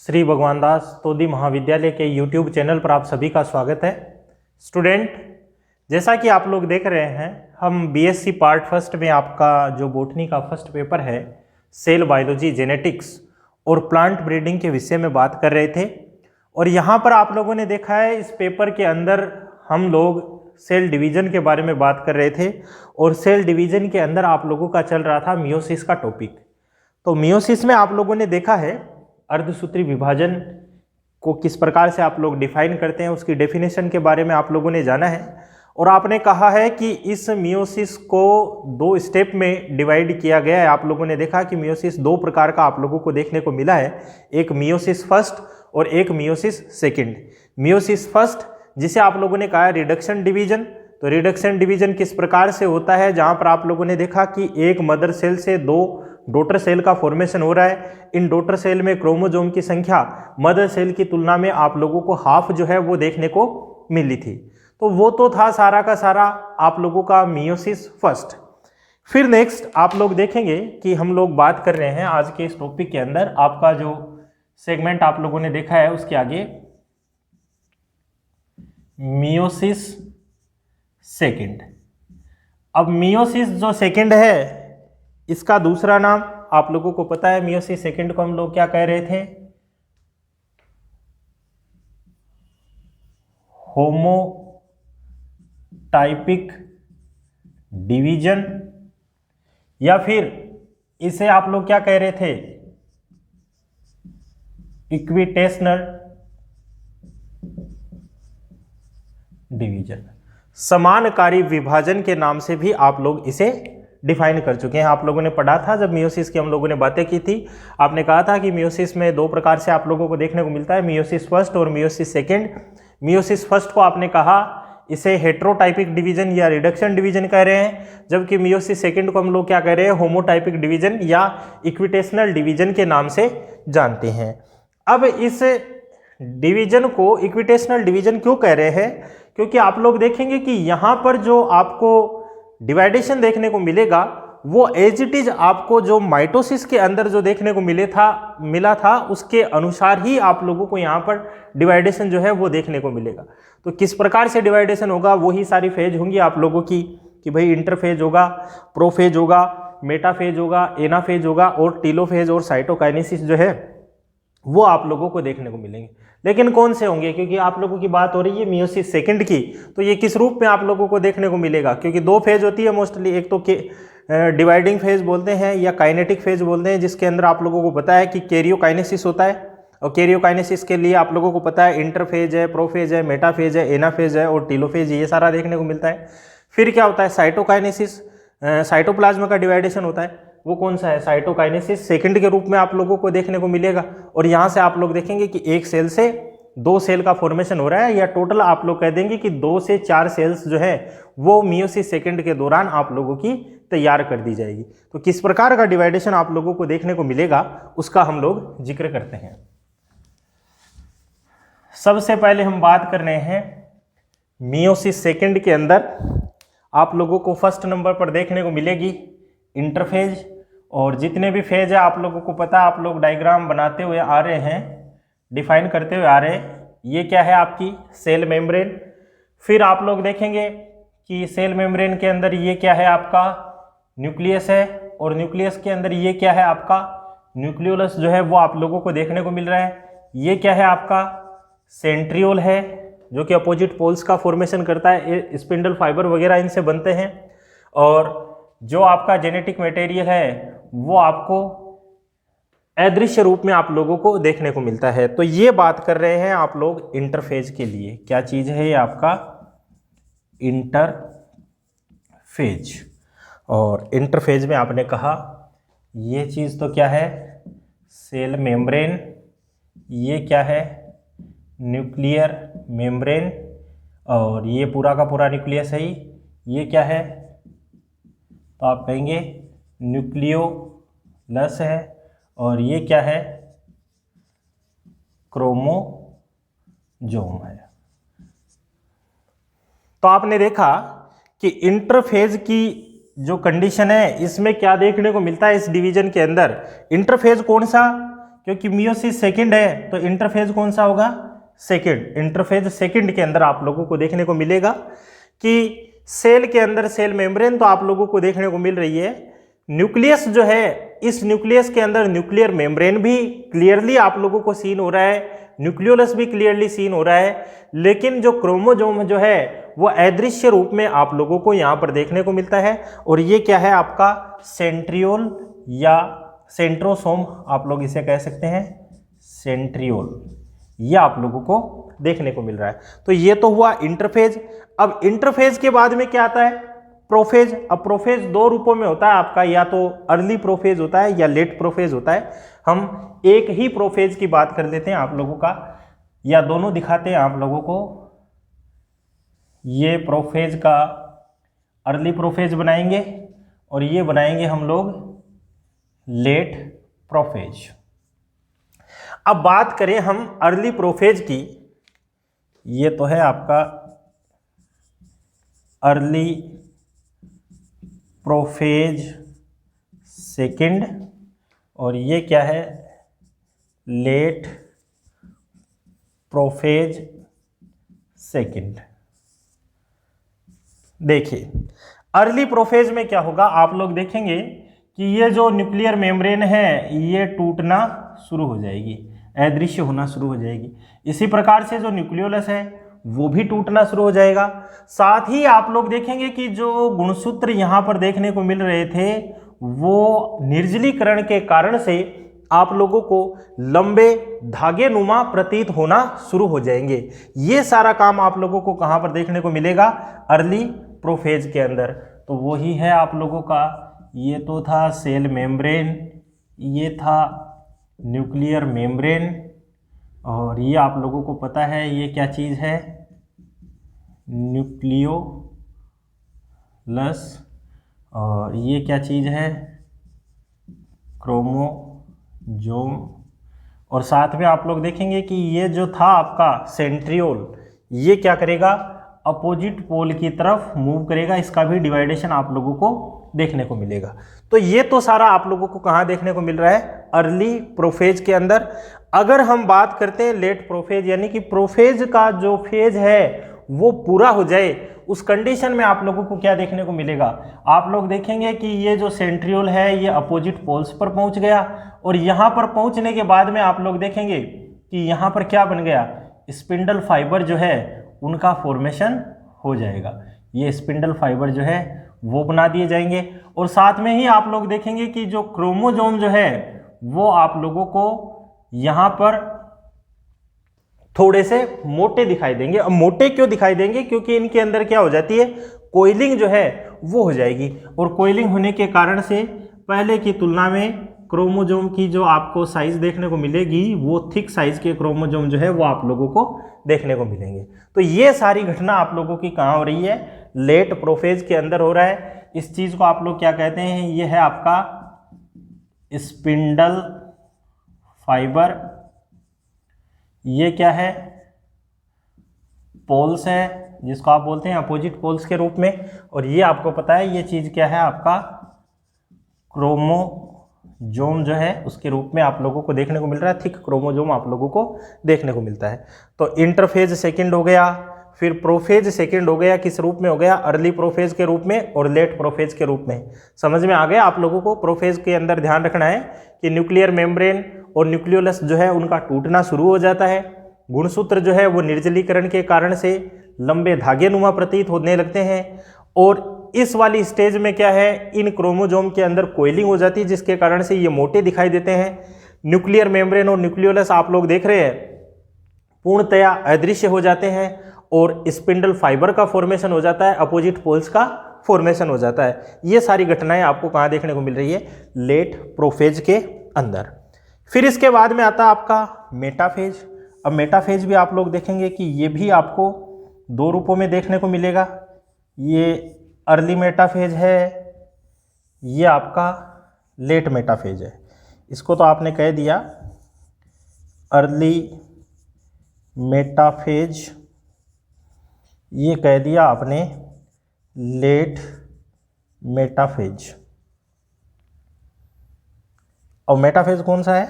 श्री भगवान दास तोदी महाविद्यालय के YouTube चैनल पर आप सभी का स्वागत है। स्टूडेंट, जैसा कि आप लोग देख रहे हैं, हम बीएससी पार्ट फर्स्ट में आपका जो बॉटनी का फर्स्ट पेपर है सेल बायोलॉजी जेनेटिक्स और प्लांट ब्रीडिंग के विषय में बात कर रहे थे। और यहाँ पर आप लोगों ने देखा है इस पेपर के अंदर हम लोग सेल डिवीज़न के बारे में बात कर रहे थे और सेल डिवीज़न के अंदर आप लोगों का चल रहा था मियोसिस का टॉपिक। तो मियोसिस में आप लोगों ने देखा है अर्धसूत्री विभाजन को किस प्रकार से आप लोग डिफाइन करते हैं, उसकी डेफिनेशन के बारे में आप लोगों ने जाना है। और आपने कहा है कि इस मियोसिस को दो स्टेप में डिवाइड किया गया है। आप लोगों ने देखा कि मियोसिस दो प्रकार का आप लोगों को देखने को मिला है, एक मियोसिस फर्स्ट और एक मियोसिस सेकंड। मियोसिस फर्स्ट जिसे आप लोगों ने कहा रिडक्शन डिवीजन, तो रिडक्शन डिवीजन किस प्रकार से होता है, जहां पर आप लोगों ने देखा कि एक मदर सेल से दो डॉटर सेल का फॉर्मेशन हो रहा है। इन डॉटर सेल में क्रोमोसोम की संख्या मदर सेल की तुलना में आप लोगों को हाफ जो है वो देखने को मिली थी। तो वो तो था सारा का सारा आप लोगों का मियोसिस फर्स्ट। फिर नेक्स्ट आप लोग देखेंगे कि हम लोग बात कर रहे हैं आज के इस टॉपिक के अंदर, आपका जो सेगमेंट आप लोगों ने देखा है उसके आगे मियोसिस सेकंड। अब मियोसिस जो सेकंड है इसका दूसरा नाम आप लोगों को पता है, मियोसिस सेकंड को हम लोग क्या कह रहे थे, होमोटाइपिक डिवीजन, या फिर इसे आप लोग क्या कह रहे थे, इक्विटेशनल डिवीजन। समानकारी विभाजन के नाम से भी आप लोग इसे डिफाइन कर चुके हैं। आप लोगों ने पढ़ा था जब मियोसिस की हम लोगों ने बातें की थी, आपने कहा था कि मियोसिस में दो प्रकार से आप लोगों को देखने को मिलता है, मियोसिस फर्स्ट और मियोसिस सेकंड। मियोसिस फर्स्ट को आपने कहा इसे हेट्रोटाइपिक डिवीजन या रिडक्शन डिवीजन कह रहे हैं, जबकि मियोसिस सेकंड को हम लोग क्या कह रहे हैं, होमोटाइपिक डिवीजन या इक्विटेशनल डिवीजन के नाम से जानते हैं। अब इस डिवीजन को इक्विटेशनल डिवीजन क्यों कह रहे हैं, क्योंकि आप लोग देखेंगे कि यहाँ पर जो आपको डिवाइडेशन देखने को मिलेगा वो एज इट इज आपको जो माइटोसिस के अंदर जो देखने को मिला था उसके अनुसार ही आप लोगों को यहाँ पर डिवाइडेशन जो है वो देखने को मिलेगा। तो किस प्रकार से डिवाइडेशन होगा, वही सारी फेज होंगी आप लोगों की कि भाई इंटरफेज होगा, प्रोफेज होगा, मेटाफेज होगा, एनाफेज होगा और टीलोफेज और साइटोकाइनेसिस जो है वो आप लोगों को देखने को मिलेंगे। लेकिन कौन से होंगे, क्योंकि आप लोगों की बात हो रही है मियोसिस सेकंड की, तो ये किस रूप में आप लोगों को देखने को मिलेगा, क्योंकि दो फेज होती है मोस्टली, एक तो डिवाइडिंग फेज बोलते हैं या काइनेटिक फेज बोलते हैं, जिसके अंदर आप लोगों को पता है कि कैरियोकाइनेसिस होता है। और कैरियोकाइनेसिस के लिए आप लोगों को पता है इंटरफेज है, प्रोफेज है, मेटाफेज है, एनाफेज है और टीलोफेज, ये सारा देखने को मिलता है। फिर क्या होता है, साइटोकाइनेसिस, साइटोप्लाज्म का डिवाइडेशन होता है, वो कौन सा है, साइटोकाइनेसिस सेकंड के रूप में आप लोगों को देखने को मिलेगा। और यहाँ से आप लोग देखेंगे कि एक सेल से दो सेल का फॉर्मेशन हो रहा है, या टोटल आप लोग कह देंगे कि 2 से 4 सेल्स जो है वो मियोसिस सेकंड के दौरान आप लोगों की तैयार कर दी जाएगी। तो किस प्रकार का डिवाइडेशन आप लोगों को देखने को मिलेगा उसका हम लोग जिक्र करते हैं। सबसे पहले हम बात कर रहे हैं मियोसिस सेकंड के अंदर आप लोगों को फर्स्ट नंबर पर देखने को मिलेगी इंटरफेज। और जितने भी फेज है आप लोगों को पता, आप लोग डायग्राम बनाते हुए आ रहे हैं, डिफाइन करते हुए आ रहे हैं। ये क्या है, आपकी सेल मेम्ब्रेन। फिर आप लोग देखेंगे कि सेल मेम्ब्रेन के अंदर ये क्या है, आपका न्यूक्लियस है, और न्यूक्लियस के अंदर ये क्या है, आपका न्यूक्लियोलस जो है वो आप लोगों को देखने को मिल रहा है। ये क्या है, आपका सेंट्रियोल है, जो कि अपोजिट पोल्स का फॉर्मेशन करता है, स्पिंडल फाइबर वगैरह इनसे बनते हैं। और जो आपका जेनेटिक मटेरियल है वो आपको अदृश्य रूप में आप लोगों को देखने को मिलता है। तो ये बात कर रहे हैं आप लोग इंटरफेज के लिए, क्या चीज है ये, आपका इंटरफेज। और इंटरफेज में आपने कहा ये चीज तो क्या है, सेल मेम्ब्रेन, ये क्या है, न्यूक्लियर मेम्ब्रेन, और ये पूरा का पूरा न्यूक्लियस है। ये क्या है, तो आप कहेंगे न्यूक्लियोलस है, और ये क्या है, क्रोमोसोम है। तो आपने देखा कि इंटरफेज की जो कंडीशन है इसमें क्या देखने को मिलता है इस डिवीजन के अंदर, इंटरफेज कौन सा, क्योंकि मियोसिस सेकंड है तो इंटरफेज कौन सा होगा, सेकंड। इंटरफेज सेकंड के अंदर आप लोगों को देखने को मिलेगा कि सेल के अंदर सेल मेम्ब्रेन तो आप लोगों को देखने को मिल रही है। न्यूक्लियस जो है, इस न्यूक्लियस के अंदर न्यूक्लियर मेम्ब्रेन भी क्लियरली आप लोगों को सीन हो रहा है, न्यूक्लियोलस भी क्लियरली सीन हो रहा है, लेकिन जो क्रोमोसोम जो है वो अदृश्य रूप में आप लोगों को यहाँ पर देखने को मिलता है। और ये क्या है आपका सेंट्रियोल या सेंट्रोसोम, आप लोग इसे कह सकते हैं सेंट्रियोल, ये आप लोगों को देखने को मिल रहा है। तो ये तो हुआ इंटरफेज। अब इंटरफेज के बाद में क्या आता है, प्रोफेज। अब प्रोफेज दो रूपों में होता है आपका, या तो अर्ली प्रोफेज होता है या लेट प्रोफेज होता है। हम एक ही प्रोफेज की बात कर लेते हैं आप लोगों का, या दोनों दिखाते हैं आप लोगों को। ये प्रोफेज का अर्ली प्रोफेज बनाएंगे और ये बनाएंगे हम लोग लेट प्रोफेज। अब बात करें हम अर्ली प्रोफेज की, ये तो है आपका अर्ली प्रोफेज सेकंड और ये क्या है लेट प्रोफेज सेकंड। देखिए अर्ली प्रोफेज में क्या होगा, आप लोग देखेंगे कि ये जो न्यूक्लियर मेम्ब्रेन है ये टूटना शुरू हो जाएगी, अदृश्य होना शुरू हो जाएगी। इसी प्रकार से जो न्यूक्लियोलस है वो भी टूटना शुरू हो जाएगा। साथ ही आप लोग देखेंगे कि जो गुणसूत्र यहाँ पर देखने को मिल रहे थे वो निर्जलीकरण के कारण से आप लोगों को लंबे धागे नुमा प्रतीत होना शुरू हो जाएंगे। ये सारा काम आप लोगों को कहाँ पर देखने को मिलेगा, अर्ली प्रोफेज के अंदर। तो वही है आप लोगों का, ये तो था सेल मेम्ब्रेन, ये था न्यूक्लियर मेम्ब्रेन, और ये आप लोगों को पता है ये क्या चीज़ है, न्यूक्लियोलस, और ये क्या चीज़ है, क्रोमोसोम। और साथ में आप लोग देखेंगे कि ये जो था आपका सेंट्रियोल, ये क्या करेगा, अपोजिट पोल की तरफ मूव करेगा। इसका भी डिवाइडेशन आप लोगों को देखने को मिलेगा। तो ये तो सारा आप लोगों को कहाँ देखने को मिल रहा है, अर्ली प्रोफेज के अंदर। अगर हम बात करते हैं लेट प्रोफेज, यानी कि प्रोफेज का जो फेज है वो पूरा हो जाए, उस कंडीशन में आप लोगों को क्या देखने को मिलेगा, आप लोग देखेंगे कि ये जो सेंट्रियोल है ये अपोजिट पोल्स पर पहुंच गया, और यहाँ पर पहुंचने के बाद में आप लोग देखेंगे कि यहाँ पर क्या बन गया, स्पिंडल फाइबर जो है उनका फॉर्मेशन हो जाएगा। ये स्पिंडल फाइबर जो है वो बना दिए जाएंगे। और साथ में ही आप लोग देखेंगे कि जो क्रोमोसोम जो है वो आप लोगों को यहाँ पर थोड़े से मोटे दिखाई देंगे। अब मोटे क्यों दिखाई देंगे, क्योंकि इनके अंदर क्या हो जाती है, कोइलिंग जो है वो हो जाएगी। और कोइलिंग होने के कारण से पहले की तुलना में क्रोमोसोम की जो आपको साइज देखने को मिलेगी वो थिक साइज के क्रोमोसोम जो है वो आप लोगों को देखने को मिलेंगे। तो ये सारी घटना आप लोगों की कहाँ हो रही है, लेट प्रोफेज के अंदर हो रहा है। इस चीज़ को आप लोग क्या कहते हैं, ये है आपका स्पिंडल फाइबर। ये क्या है, पोल्स है जिसको आप बोलते हैं अपोजिट पोल्स के रूप में। और ये आपको पता है ये चीज़ क्या है, आपका क्रोमोसोम जो है उसके रूप में आप लोगों को देखने को मिल रहा है। थिक क्रोमोसोम आप लोगों को देखने को मिलता है। तो इंटरफेज सेकंड हो गया, फिर प्रोफेज सेकंड हो गया, किस रूप में हो गया, अर्ली प्रोफेज के रूप में और लेट प्रोफेज के रूप में। समझ में आ गया आप लोगों को। प्रोफेज के अंदर ध्यान रखना है कि न्यूक्लियर मेम्ब्रेन और न्यूक्लियोलस जो है उनका टूटना शुरू हो जाता है। गुणसूत्र जो है वो निर्जलीकरण के कारण से लंबे धागे नुमा प्रतीत होने लगते हैं। और इस वाली स्टेज में क्या है, इन क्रोमोसोम के अंदर कोइलिंग हो जाती है, जिसके कारण से ये मोटे दिखाई देते हैं। न्यूक्लियर मेम्ब्रेन और न्यूक्लियोलस आप लोग देख रहे हैं पूर्णतया अदृश्य हो जाते हैं, और स्पिंडल फाइबर का फॉर्मेशन हो जाता है, अपोजिट पोल्स का फॉर्मेशन हो जाता है। ये सारी घटनाएं आपको कहाँ देखने को मिल रही है, लेट प्रोफेज के अंदर। फिर इसके बाद में आता है आपका मेटाफेज। अब मेटाफेज भी आप लोग देखेंगे कि ये भी आपको दो रूपों में देखने को मिलेगा। ये अर्ली मेटाफेज है, ये आपका लेट मेटाफेज है। इसको तो आपने कह दिया अर्ली मेटाफेज, ये कह दिया आपने लेट मेटाफेज। और मेटाफेज कौन सा है,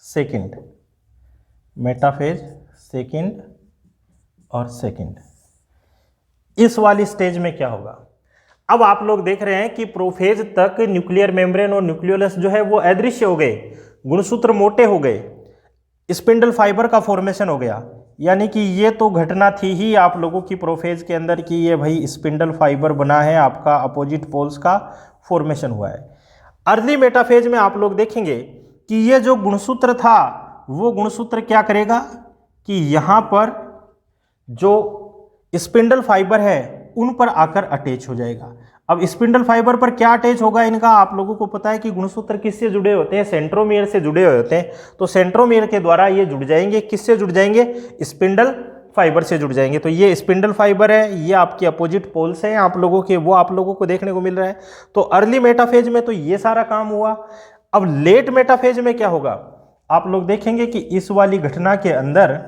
सेकंड, मेटाफेज सेकंड और सेकंड। इस वाली स्टेज में क्या होगा? अब आप लोग देख रहे हैं कि प्रोफेज तक न्यूक्लियर मेम्ब्रेन और न्यूक्लियोलस जो है वो अदृश्य हो गए, गुणसूत्र मोटे हो गए, स्पिंडल फाइबर का फॉर्मेशन हो गया। यानी कि ये तो घटना थी ही आप लोगों की प्रोफेज के अंदर कि ये भाई स्पिंडल फाइबर बना है, आपका अपोजिट पोल्स का फॉर्मेशन हुआ है। अर्ली मेटाफेज में आप लोग देखेंगे कि ये जो गुणसूत्र था वो गुणसूत्र क्या करेगा कि यहाँ पर जो स्पिंडल फाइबर है उन पर आकर अटैच हो जाएगा। अब स्पिंडल फाइबर पर क्या अटैच होगा इनका, आप लोगों को पता है कि गुणसूत्र किससे जुड़े होते हैं? सेंट्रोमियर से जुड़े हुए होते हैं। तो सेंट्रोमियर के द्वारा ये जुड़ जाएंगे। किससे जुड़ जाएंगे? स्पिंडल फाइबर से जुड़ जाएंगे। तो ये स्पिंडल फाइबर है, ये आपके अपोजिट पोल्स हैं आप लोगों के, वो आप लोगों को देखने को मिल रहा है। तो अर्ली मेटाफेज में तो ये सारा काम हुआ। अब लेट मेटाफेज में क्या होगा? आप लोग देखेंगे कि इस वाली घटना के अंदर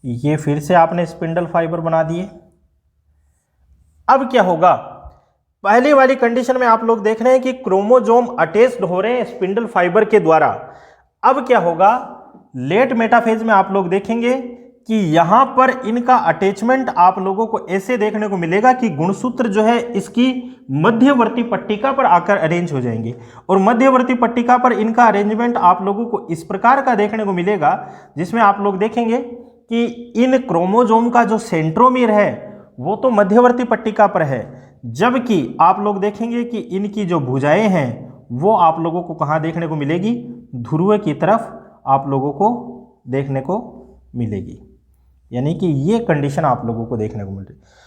ये फिर से आपने स्पिंडल फाइबर बना दिए। अब क्या होगा? पहली वाली कंडीशन में आप लोग देख रहे हैं कि क्रोमोजोम अटैच्ड हो रहे हैं स्पिंडल फाइबर के द्वारा। अब क्या होगा? लेट मेटाफेज में आप लोग देखेंगे कि यहां पर इनका अटैचमेंट आप लोगों को ऐसे देखने को मिलेगा कि गुणसूत्र जो है इसकी मध्यवर्ती पट्टिका पर आकर अरेंज हो जाएंगे। और मध्यवर्ती पट्टिका पर इनका अरेंजमेंट आप लोगों को इस प्रकार का देखने को मिलेगा, जिसमें आप लोग देखेंगे कि इन क्रोमोजोम का जो सेंट्रोमियर है वो तो मध्यवर्ती पट्टिका पर है, जबकि आप लोग देखेंगे कि इनकी जो भुजाएं हैं वो आप लोगों को कहाँ देखने को मिलेगी? ध्रुव की तरफ आप लोगों को देखने को मिलेगी। यानी कि ये कंडीशन आप लोगों को देखने को मिल रही है।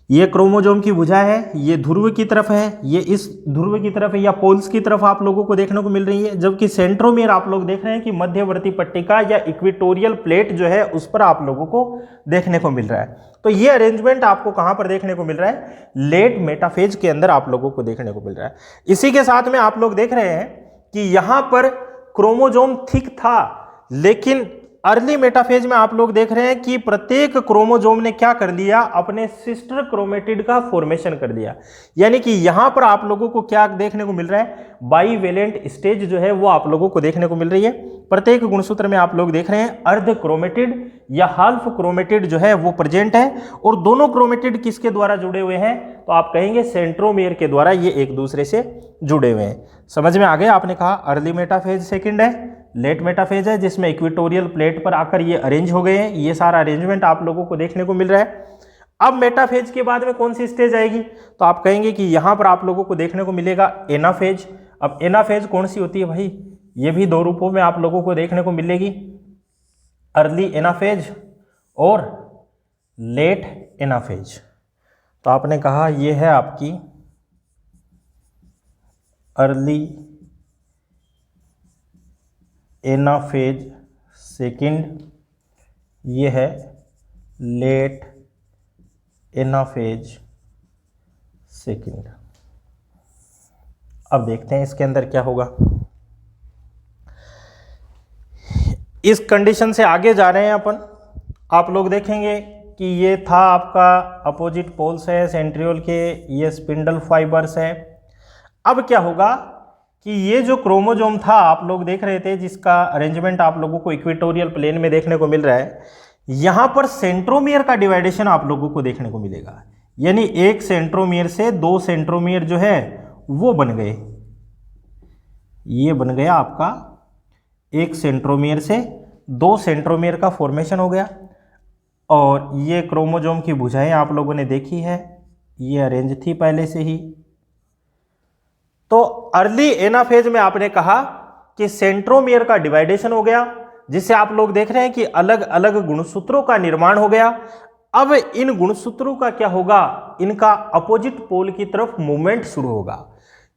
ये क्रोमोजोम की भुजा है, ये ध्रुव की तरफ है, ये इस ध्रुव की तरफ है या पोल्स की तरफ आप लोगों को देखने को मिल रही है, जबकि सेंट्रोमियर आप लोग देख रहे हैं कि मध्यवर्ती पट्टिका या इक्वेटोरियल प्लेट जो है उस पर आप लोगों को देखने को मिल रहा है। तो ये अरेंजमेंट आपको कहां पर देखने को मिल रहा है? लेट मेटाफेज के अंदर आप लोगों को देखने को मिल रहा है। इसी के साथ में आप लोग देख रहे हैं कि यहां पर क्रोमोजोम थिक था, लेकिन अर्ली मेटाफेज में आप लोग देख रहे हैं कि प्रत्येक क्रोमोजोम ने क्या कर दिया? अपने सिस्टर क्रोमेटिड का फॉर्मेशन कर दिया। यानी कि यहां पर आप लोगों को क्या देखने को मिल रहा है? बाईवेलेंट स्टेज जो है वो आप लोगों को देखने को मिल रही है। प्रत्येक गुणसूत्र में आप लोग देख रहे हैं अर्ध क्रोमेटिड या हाल्फ क्रोमेटिड जो है वो प्रेजेंट है। और दोनों क्रोमेटिड किसके द्वारा जुड़े हुए हैं? तो आप कहेंगे सेंट्रोमियर के द्वारा ये एक दूसरे से जुड़े हुए हैं। समझ में आ गया? आपने कहा अर्ली मेटाफेज सेकंड है, लेट मेटाफेज है जिसमें इक्वेटोरियल प्लेट पर आकर ये अरेंज हो गए हैं। ये सारा अरेंजमेंट आप लोगों को देखने को मिल रहा है। अब मेटाफेज के बाद में कौन सी स्टेज आएगी? तो आप कहेंगे कि यहां पर आप लोगों को देखने को मिलेगा एनाफेज। अब एनाफेज कौन सी होती है भाई? ये भी दो रूपों में आप लोगों को देखने को मिलेगी, अर्ली एनाफेज और लेट एनाफेज। तो आपने कहा ये है आपकी अर्ली एनाफेज सेकंड, ये है लेट एनाफेज सेकंड। अब देखते हैं इसके अंदर क्या होगा। इस कंडीशन से आगे जा रहे हैं अपन। आप लोग देखेंगे कि ये था आपका अपोजिट पोल्स है सेंट्रियोल के, ये स्पिंडल फाइबर्स है। अब क्या होगा कि ये जो क्रोमोजोम था आप लोग देख रहे थे जिसका अरेंजमेंट आप लोगों को इक्वेटोरियल प्लेन में देखने को मिल रहा है, यहां पर सेंट्रोमियर का डिवाइडेशन आप लोगों को देखने को मिलेगा। यानी एक सेंट्रोमियर से दो सेंट्रोमियर जो है वो बन गए। ये बन गया आपका एक सेंट्रोमियर से दो सेंट्रोमियर का फॉर्मेशन हो गया। और ये क्रोमोजोम की भुजाएं आप लोगों ने देखी है, ये अरेंज थी पहले से ही। तो अर्ली एनाफेज में आपने कहा कि सेंट्रोमियर का डिवाइडेशन हो गया, जिससे आप लोग देख रहे हैं कि अलग अलग गुणसूत्रों का निर्माण हो गया। अब इन गुणसूत्रों का क्या होगा? इनका अपोजिट पोल की तरफ मूवमेंट शुरू होगा।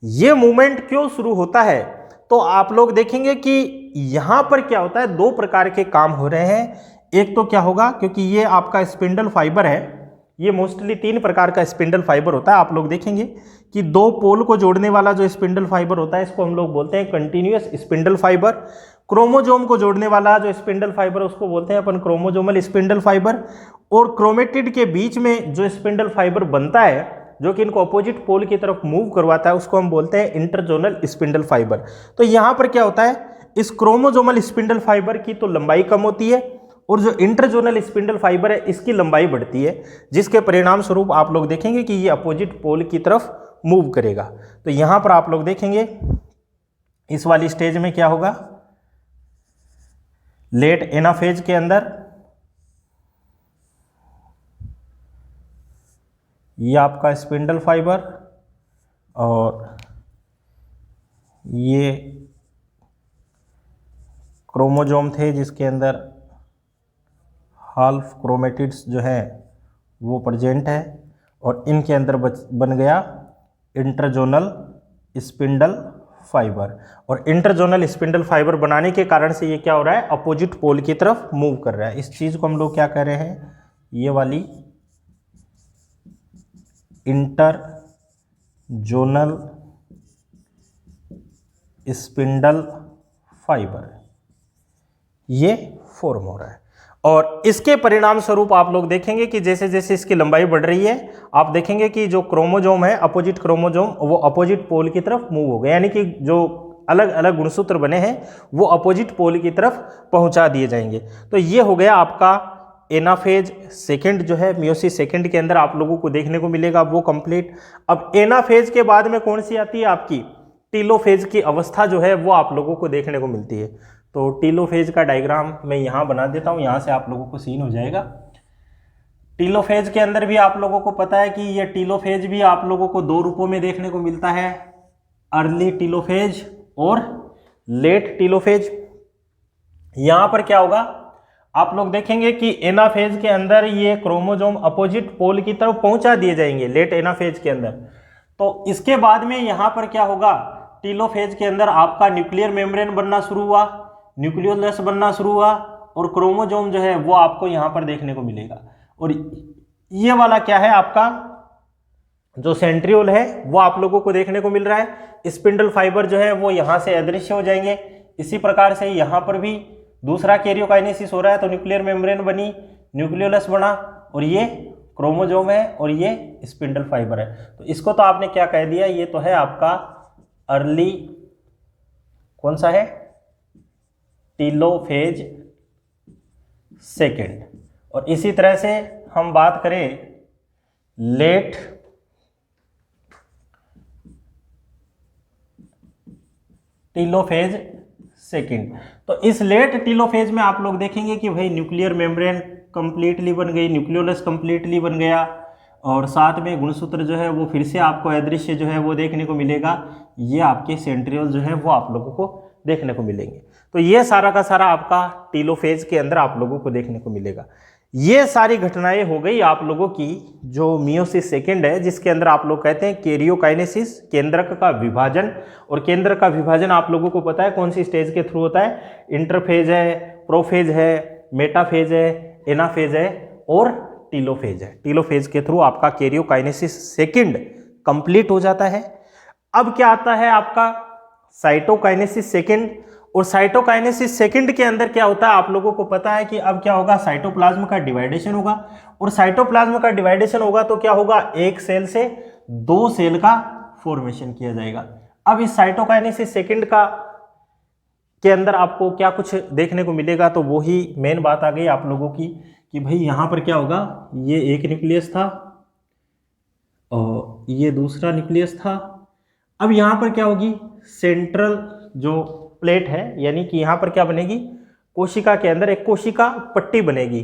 ये मूवमेंट क्यों शुरू होता है? तो आप लोग देखेंगे कि यहां पर क्या होता है, दो प्रकार के काम हो रहे हैं। एक तो क्या होगा, क्योंकि ये आपका स्पिंडल फाइबर है, ये मोस्टली तीन प्रकार का स्पिंडल फाइबर होता है। आप लोग देखेंगे कि दो पोल को जोड़ने वाला जो स्पिंडल फाइबर होता है इसको हम लोग बोलते हैं कंटिन्यूअस स्पिंडल फाइबर। क्रोमोजोम को जोड़ने वाला जो स्पिंडल फाइबर उसको बोलते हैं अपन क्रोमोजोमल स्पिंडल फाइबर। और क्रोमेटिड के बीच में जो स्पिंडल फाइबर बनता है जो कि इनको अपोजिट पोल की तरफ मूव करवाता है, उसको हम बोलते हैं इंटरजोनल स्पिंडल फाइबर। तो यहाँ पर क्या होता है, इस क्रोमोजोमल स्पिंडल फाइबर की तो लंबाई कम होती है और जो इंटरजोनल स्पिंडल फाइबर है इसकी लंबाई बढ़ती है, जिसके परिणाम स्वरूप आप लोग देखेंगे कि ये अपोजिट पोल की तरफ मूव करेगा। तो यहाँ पर आप लोग देखेंगे इस वाली स्टेज में क्या होगा, लेट एनाफेज के अंदर ये आपका स्पिंडल फाइबर और ये क्रोमोजोम थे जिसके अंदर हाल्फ क्रोमेटिड्स जो है वो प्रेजेंट है, और इनके अंदर बन गया इंटरजोनल स्पिंडल फाइबर। और इंटरजोनल स्पिंडल फाइबर बनाने के कारण से ये क्या हो रहा है, अपोजिट पोल की तरफ मूव कर रहा है। इस चीज़ को हम लोग क्या कह रहे हैं, ये वाली इंटरजोनल स्पिंडल फाइबर ये फॉर्म हो रहा है। और इसके परिणाम स्वरूप आप लोग देखेंगे कि जैसे जैसे इसकी लंबाई बढ़ रही है, आप देखेंगे कि जो क्रोमोजोम है, अपोजिट क्रोमोजोम, वो अपोजिट पोल की तरफ मूव हो गए, यानी कि जो अलग अलग गुणसूत्र बने हैं वो अपोजिट पोल की तरफ पहुंचा दिए जाएंगे। तो ये हो गया आपका एनाफेज सेकंड जो है, मियोसिस सेकंड के अंदर आप लोगों को देखने को मिलेगा वो कंप्लीट। अब एनाफेज के बाद में कौन सी आती है, आपकी टीलोफेज की अवस्था जो है वो आप लोगों को देखने को मिलती है। तो टीलोफेज का डायग्राम मैं यहाँ बना देता हूँ, यहाँ से आप लोगों को सीन हो जाएगा। टीलोफेज के अंदर भी आप लोगों को पता है कि ये टीलोफेज भी आप लोगों को दो रूपों में देखने को मिलता है, अर्ली टीलोफेज और लेट टीलोफेज। यहाँ पर क्या होगा, आप लोग देखेंगे कि एनाफेज के अंदर ये क्रोमोजोम अपोजिट पोल की तरफ पहुंचा दिए जाएंगे लेट एनाफेज के अंदर। तो इसके बाद में यहाँ पर क्या होगा, टीलोफेज के अंदर आपका न्यूक्लियर मेम्ब्रेन बनना शुरू हुआ, न्यूक्लियोलस बनना शुरू हुआ, और क्रोमोजोम जो है वो आपको यहाँ पर देखने को मिलेगा। और ये वाला क्या है, आपका जो सेंट्रियोल है वो आप लोगों को देखने को मिल रहा है। स्पिंडल फाइबर जो है वो यहाँ से अदृश्य हो जाएंगे। इसी प्रकार से यहाँ पर भी दूसरा कैरियोकाइनेसिस हो रहा है, तो न्यूक्लियर मेम्ब्रेन बनी, न्यूक्लियोलस बना, और ये क्रोमोजोम है और ये स्पिंडल फाइबर है। तो इसको तो आपने क्या कह दिया, ये तो है आपका अर्ली, कौन सा है, टीलोफेज सेकेंड। और इसी तरह से हम बात करें लेट टीलोफेज सेकेंड, तो इस लेट टीलोफेज में आप लोग देखेंगे कि भाई न्यूक्लियर मेम्ब्रेन कंप्लीटली बन गई, न्यूक्लियोलस कंप्लीटली बन गया, और साथ में गुणसूत्र जो है वो फिर से आपको अदृश्य जो है वो देखने को मिलेगा। ये आपके सेंट्रियोल जो है वो आप लोगों को देखने को मिलेंगे। तो ये सारा का सारा आपका टीलोफेज के अंदर आप लोगों को देखने को मिलेगा। ये सारी घटनाएं हो गई आप लोगों की जो मियोसिस सेकेंड है, जिसके अंदर आप लोग कहते हैं कैरियोकाइनेसिस, केंद्रक का विभाजन। और केंद्रक का विभाजन आप लोगों को पता है कौन सी स्टेज के थ्रू होता है, इंटरफेज है, प्रोफेज है, मेटाफेज है, एनाफेज है और टीलोफेज है। टीलोफेज के थ्रू आपका कैरियोकाइनेसिस सेकेंड कंप्लीट हो जाता है। अब क्या आता है आपका साइटोकाइनेसिस सेकेंड। और साइटोकाइनेसिस सेकेंड के अंदर क्या होता है आप लोगों को पता है कि अब क्या होगा, साइटोप्लाज्म का डिवाइडेशन होगा। और साइटोप्लाज्म का डिवाइडेशन होगा तो क्या होगा, एक सेल से दो सेल का फॉर्मेशन किया जाएगा। अब इस साइटोकाइनेसिस सेकेंड का के अंदर आपको क्या कुछ देखने को मिलेगा, तो वही मेन बात आ गई आप लोगों की कि भाई यहाँ पर क्या होगा, ये एक न्यूक्लियस था और ये दूसरा न्यूक्लियस था। अब यहाँ पर क्या होगी, सेंट्रल जो प्लेट है, यानी कि यहाँ पर क्या बनेगी, कोशिका के अंदर एक कोशिका पट्टी बनेगी,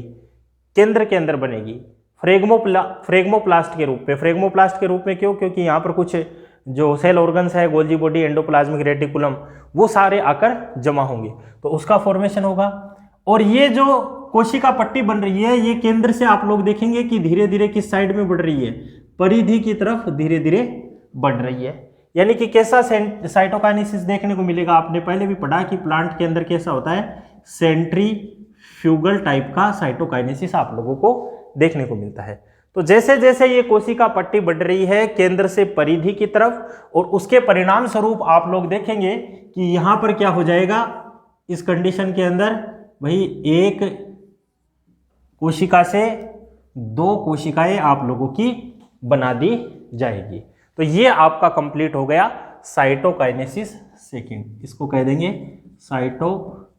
केंद्र के अंदर बनेगी फ्रेगमोप्लास्ट के रूप में। फ्रेगमोप्लास्ट के रूप में क्यों, क्योंकि यहाँ पर कुछ जो सेल ऑर्गन्स है, गोल्जी बॉडी, एंडोप्लाज्मिक रेटिकुलम, वो सारे आकर जमा होंगे, तो उसका फॉर्मेशन होगा। और ये जो कोशिका पट्टी बन रही है, ये केंद्र से आप लोग देखेंगे कि धीरे धीरे किस साइड में बढ़ रही है, परिधि की तरफ धीरे धीरे बढ़ रही है। यानी कि कैसा साइटोकाइनेसिस देखने को मिलेगा, आपने पहले भी पढ़ा कि प्लांट के अंदर कैसा होता है, सेंट्रीफ्यूगल टाइप का साइटोकाइनेसिस आप लोगों को देखने को मिलता है। तो जैसे जैसे ये कोशिका पट्टी बढ़ रही है केंद्र से परिधि की तरफ, और उसके परिणाम स्वरूप आप लोग देखेंगे कि यहाँ पर क्या हो जाएगा, इस कंडीशन के अंदर भाई एक कोशिका से दो कोशिकाएं आप लोगों की बना दी जाएगी। तो ये आपका कंप्लीट हो गया साइटोकाइनेसिस सेकंड, इसको कह देंगे साइटोकाइनेसिस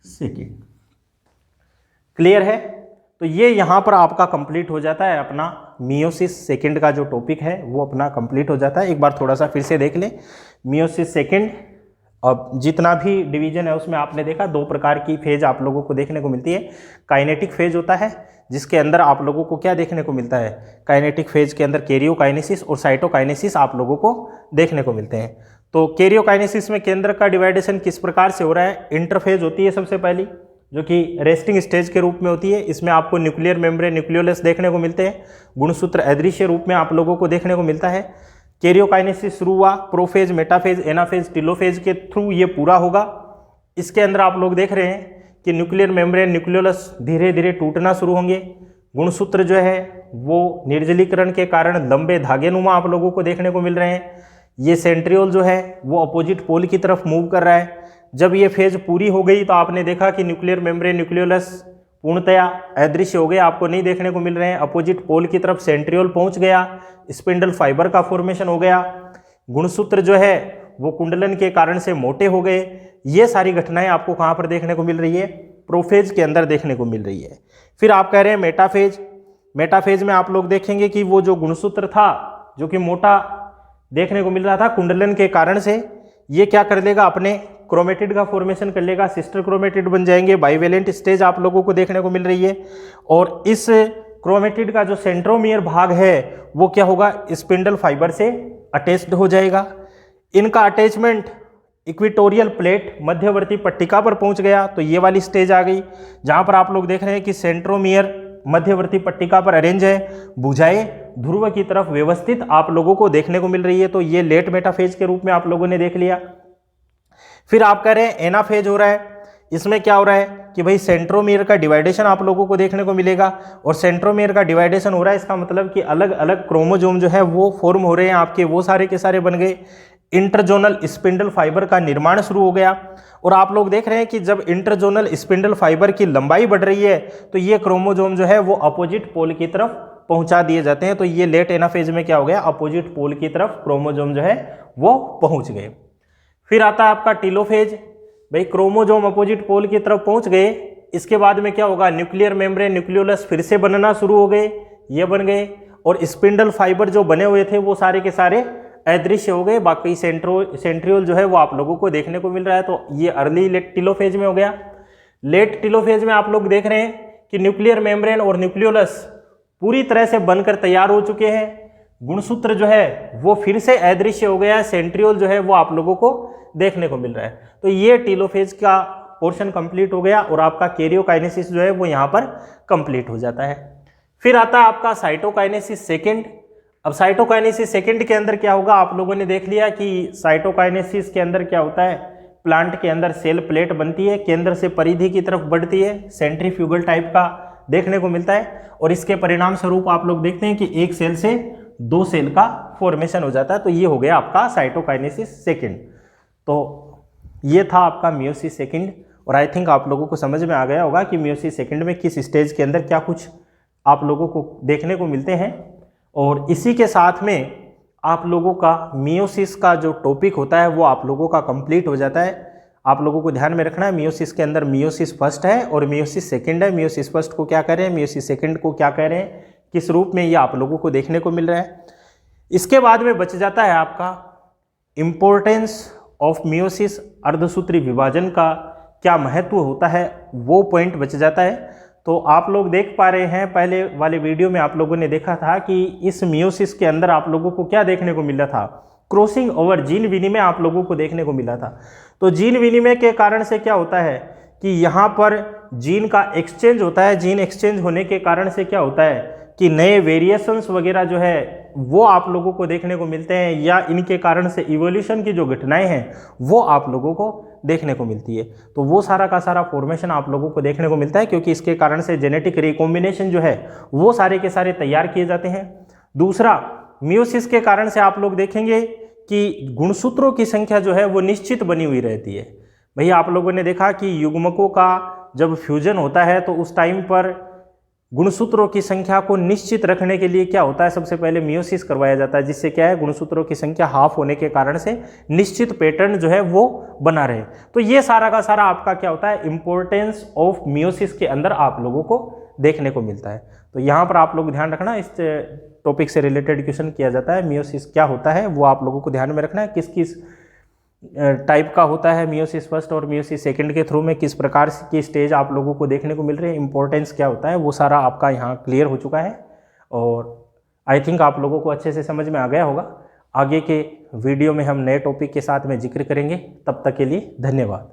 सेकंड। क्लियर है? तो ये यहाँ पर आपका कंप्लीट हो जाता है अपना मियोसिस सेकंड का जो टॉपिक है वो अपना कंप्लीट हो जाता है। एक बार थोड़ा सा फिर से देख लें मियोसिस सेकंड। अब जितना भी डिवीजन है उसमें आपने देखा दो प्रकार की फेज आप लोगों को देखने को मिलती है। काइनेटिक फेज होता है जिसके अंदर आप लोगों को क्या देखने को मिलता है, काइनेटिक फेज के अंदर कैरियोकाइनेसिस और साइटोकाइनेसिस आप लोगों को देखने को मिलते हैं। तो कैरियोकाइनेसिस में केंद्र का डिवाइडेशन किस प्रकार से हो रहा है, इंटरफेज होती है सबसे पहली, जो कि रेस्टिंग स्टेज के रूप में होती है। इसमें आपको न्यूक्लियर मेम्ब्रेन, न्यूक्लियोलस देखने को मिलते हैं। गुणसूत्र अदृश्य रूप में आप लोगों को देखने को मिलता है। कैरियोकाइनेसिस शुरू हुआ प्रोफेज, मेटाफेज, एनाफेज, टेलोफेज के थ्रू ये पूरा होगा। इसके अंदर आप लोग देख रहे हैं कि न्यूक्लियर मेम्ब्रेन, न्यूक्लियोलस धीरे धीरे टूटना शुरू होंगे। गुणसूत्र जो है वो निर्जलीकरण के कारण लंबे धागेनुमा आप लोगों को देखने को मिल रहे हैं। ये सेंट्रियोल जो है वो अपोजिट पोल की तरफ मूव कर रहा है। जब ये फेज पूरी हो गई तो आपने देखा कि न्यूक्लियर मेम्ब्रेन, न्यूक्लियोलस पूर्णतया अदृश्य हो गए, आपको नहीं देखने को मिल रहे हैं। अपोजिट पोल की तरफ सेंट्रियोल पहुंच गया, स्पिंडल फाइबर का फॉर्मेशन हो गया। गुणसूत्र जो है वो कुंडलन के कारण से मोटे हो गए। ये सारी घटनाएं आपको कहाँ पर देखने को मिल रही है, प्रोफेज के अंदर देखने को मिल रही है। फिर आप कह रहे हैं मेटाफेज। मेटाफेज में आप लोग देखेंगे कि वो जो गुणसूत्र था जो कि मोटा देखने को मिल रहा था कुंडलन के कारण से, ये क्या कर लेगा, अपने क्रोमेटिड का फॉर्मेशन कर लेगा, सिस्टर क्रोमेटिड बन जाएंगे। बाइवेलेंट स्टेज आप लोगों को देखने को मिल रही है। और इस क्रोमेटिड का जो सेंट्रोमियर भाग है वो क्या होगा, स्पिंडल फाइबर से अटैच्ड हो जाएगा। इनका अटैचमेंट इक्वेटोरियल प्लेट मध्यवर्ती पट्टिका पर पहुंच गया। तो ये वाली स्टेज आ गई जहां पर आप लोग देख रहे हैं कि सेंट्रोमियर मध्यवर्ती पट्टिका पर अरेंज है, भुजाएं ध्रुव की तरफ व्यवस्थित आप लोगों को देखने को मिल रही है। तो ये लेट मेटाफेज के रूप में आप लोगों ने देख लिया। फिर आप कह रहे हैं एनाफेज हो रहा है। इसमें क्या हो रहा है कि भाई सेंट्रोमियर का डिवाइडेशन आप लोगों को देखने को मिलेगा। और सेंट्रोमियर का डिवाइडेशन हो रहा है, इसका मतलब कि अलग अलग क्रोमोजोम जो है वो फॉर्म हो रहे हैं आपके, वो सारे के सारे बन गए। इंटरजोनल स्पिंडल फाइबर का निर्माण शुरू हो गया। और आप लोग देख रहे हैं कि जब इंटरजोनल स्पिंडल फाइबर की लंबाई बढ़ रही है तो ये क्रोमोजोम जो है वो अपोजिट पोल की तरफ पहुंचा दिए जाते हैं। तो ये लेट एनाफेज में क्या हो गया, अपोजिट पोल की तरफ क्रोमोजोम जो है वो पहुंच गए। फिर आता है आपका टेलोफेज। भाई क्रोमोजोम अपोजिट पोल की तरफ पहुंच गए, इसके बाद में क्या होगा, न्यूक्लियर मेम्ब्रेन, न्यूक्लियोलस फिर से बनना शुरू हो गए, ये बन गए। और स्पिंडल फाइबर जो बने हुए थे वो सारे के सारे अदृश्य हो गए। बाकी सेंट्रियोल जो है वो आप लोगों को देखने को मिल रहा है। तो ये अर्ली लेट टेलोफेज में हो गया। लेट टेलोफेज में आप लोग देख रहे हैं कि न्यूक्लियर मेम्ब्रेन और न्यूक्लियोलस पूरी तरह से बनकर तैयार हो चुके हैं। गुणसूत्र जो है वो फिर से अदृश्य हो गया है, सेंट्रियोल जो है वो आप लोगों को देखने को मिल रहा है। तो ये टेलोफेज का पोर्शन कंप्लीट हो गया और आपका कैरियोकाइनेसिस जो है वो यहाँ पर कंप्लीट हो जाता है। फिर आता है आपका साइटोकाइनेसिस सेकंड। अब साइटोकाइनेसिस सेकंड के अंदर क्या होगा, आप लोगों ने देख लिया कि साइटोकाइनेसिस के अंदर क्या होता है, प्लांट के अंदर सेल प्लेट बनती है, केंद्र से परिधि की तरफ बढ़ती है, सेंट्रीफ्यूगल टाइप का देखने को मिलता है। और इसके परिणाम स्वरूप आप लोग देखते हैं कि एक सेल से दो सेल का फॉर्मेशन हो जाता है। तो ये हो गया आपका साइटोकाइनेसिस सेकंड। तो ये था आपका मियोसिस सेकंड। और आई थिंक आप लोगों को समझ में आ गया होगा कि मियोसिस सेकंड में किस स्टेज के अंदर क्या कुछ आप लोगों को देखने को मिलते हैं। और इसी के साथ में आप लोगों का मियोसिस का जो टॉपिक होता है वो आप लोगों का कंप्लीट हो जाता है। आप लोगों को ध्यान में रखना है मियोसिस के अंदर मियोसिस फर्स्ट है और मियोसिस सेकंड है। मियोसिस फर्स्ट को क्या कह रहे हैं, मियोसिस सेकंड को क्या कह रहे हैं, किस रूप में ये आप लोगों को देखने को मिल रहा है। इसके बाद में बच जाता है आपका इम्पोर्टेंस ऑफ मियोसिस, अर्धसूत्री विभाजन का क्या महत्व होता है वो पॉइंट बच जाता है। तो आप लोग देख पा रहे हैं, पहले वाले वीडियो में आप लोगों ने देखा था कि इस मियोसिस के अंदर आप लोगों को क्या देखने को मिला था, क्रॉसिंग ओवर, जीन विनिमय आप लोगों को देखने को मिला था। तो जीन विनिमय के कारण से क्या होता है कि यहाँ पर जीन का एक्सचेंज होता है। जीन एक्सचेंज होने के कारण से क्या होता है कि नए वेरिएशंस वगैरह जो है वो आप लोगों को देखने को मिलते हैं, या इनके कारण से इवोल्यूशन की जो घटनाएं हैं वो आप लोगों को देखने को मिलती है। तो वो सारा का सारा फॉर्मेशन आप लोगों को देखने को मिलता है, क्योंकि इसके कारण से जेनेटिक रिकॉम्बिनेशन जो है वो सारे के सारे तैयार किए जाते हैं। दूसरा, मियोसिस के कारण से आप लोग देखेंगे कि गुणसूत्रों की संख्या जो है वो निश्चित बनी हुई रहती है। भैया आप लोगों ने देखा कि युग्मकों का जब फ्यूजन होता है तो उस टाइम पर गुणसूत्रों की संख्या को निश्चित रखने के लिए क्या होता है, सबसे पहले मियोसिस करवाया जाता है, जिससे क्या है गुणसूत्रों की संख्या हाफ होने के कारण से निश्चित पैटर्न जो है वो बना रहे। तो ये सारा का सारा आपका क्या होता है, इंपॉर्टेंस ऑफ मियोसिस के अंदर आप लोगों को देखने को मिलता है। तो यहाँ पर आप लोग ध्यान रखना, इस टॉपिक से रिलेटेड क्वेश्चन किया जाता है, मियोसिस क्या होता है वो आप लोगों को ध्यान में रखना है, किस किस टाइप का होता है मियोसिस फर्स्ट और मियोसिस सेकंड के थ्रू में किस प्रकार की स्टेज आप लोगों को देखने को मिल रही है, इंपॉर्टेंस क्या होता है, वो सारा आपका यहाँ क्लियर हो चुका है और आई थिंक आप लोगों को अच्छे से समझ में आ गया होगा। आगे के वीडियो में हम नए टॉपिक के साथ में जिक्र करेंगे, तब तक के लिए धन्यवाद।